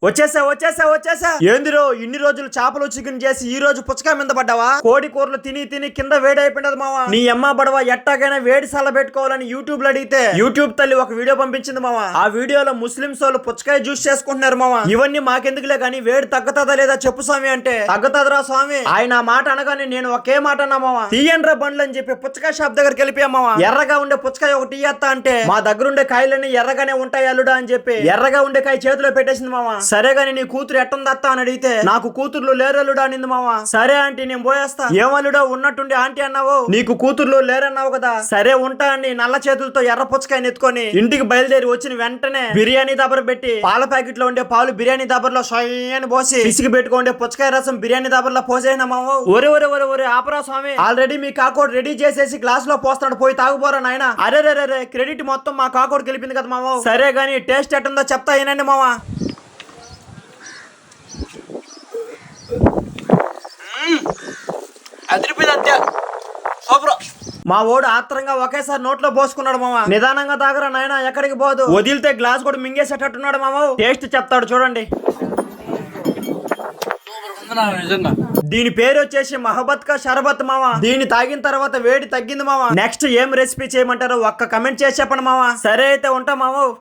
వచ్చేసా ఏందిరో ఇన్ని రోజులు చేపలు చికెన్ చేసి ఈ రోజు పుచ్చకాయ మీద పడ్డావా? కోడి కూరలు తిని తిని కింద వేడి అయిపోయినది మావా. నీ అమ్మ బడవా ఎట్టాగైనా వేడి సల పెట్టుకోవాలని యూట్యూబ్ లో అడిగితే యూట్యూబ్ తల్లి ఒక వీడియో పంపించింది మావా. ఆ వీడియోలో ముస్లింస్ వాళ్ళు పుచ్చకాయ జ్యూస్ చేసుకుంటున్నారు మావా. ఇవన్నీ మాకెందుకులే గానీ వేడి తగ్గతదా లేదా చెప్పు స్వామి అంటే, తగ్గతదరా స్వామి. ఆయన ఆ మాట అనగానే నేను ఒకే మాట అన్నా మావా, తీయండ్రా బండ్లు అని చెప్పి పుచ్చకాయ షాప్ దగ్గరికి వెళ్ళిపోయా మావా. ఎర్రగా ఉండే పుచ్చకాయ ఒకటి ఇయ్యత్తా అంటే, మా దగ్గర ఉండే కాయలన్నీ ఎర్రగానే ఉంటాయి అల్లుడా అని చెప్పి ఎర్రగా ఉండే కాయ చేతిలో పెట్టేసింది మావా. సరే గాని నీ కూతురు ఎట్టుందత్తా అని అడిగితే, నాకు కూతుర్లు లేరల్లుడా అనింది మావా. సరే ఆంటీ నేను పోయేస్తా. ఏమల్లుడా ఉన్నట్టుండి ఆంటీ అన్నావు, నీకు కూతుర్లు లేరన్నావు కదా. సరే ఉంటా అని నల్ల చేతులతో ఎర్ర పుచ్చకాయని ఎత్తుకొని ఇంటికి బయలుదేరి వచ్చిన వెంటనే బిర్యానీ దబర పెట్టి పాల ప్యాకెట్ లో ఉండే పాలు బిర్యానీ దబర్లో అని పోసి పిసికి పెట్టుకుంటే పుచ్చకాయ రసం బిర్యానీ దబర్లో పోసేనా మావా. ఒరే ఆపరా స్వామి, ఆల్రెడీ మీ కాకోడు రెడీ చేసేసి గ్లాస్ లో పోస్తాడు, పోయి తాగుపోరా నాయన. అరే క్రెడిట్ మొత్తం మా కాకోడు గెలిపింది కదా మావా. సరే గానీ టేస్ట్ ఎట్టుందో చెప్తా ఏనండి మావా. మా ఓడు ఆత్రంగా ఒకేసారి నోట్లో పోసుకున్నాడు మావా. నిదానంగా తాగరా నాయన, ఎక్కడికి పోదు. వదిలితే గ్లాస్ కూడా మింగేసేటట్టున్నాడు మావా. టేస్ట్ చెప్తాడు చూడండి. దీని పేరు వచ్చేసి మహబత్ కా షర్బత్ మావా. దీన్ని తాగిన తర్వాత వేడి తగ్గింది మావా. నెక్స్ట్ ఏం రెసిపీ చేయమంటారో ఒక్క కమెంట్ చేసి చెప్పండి మావా. సరే అయితే ఉంటా మావా.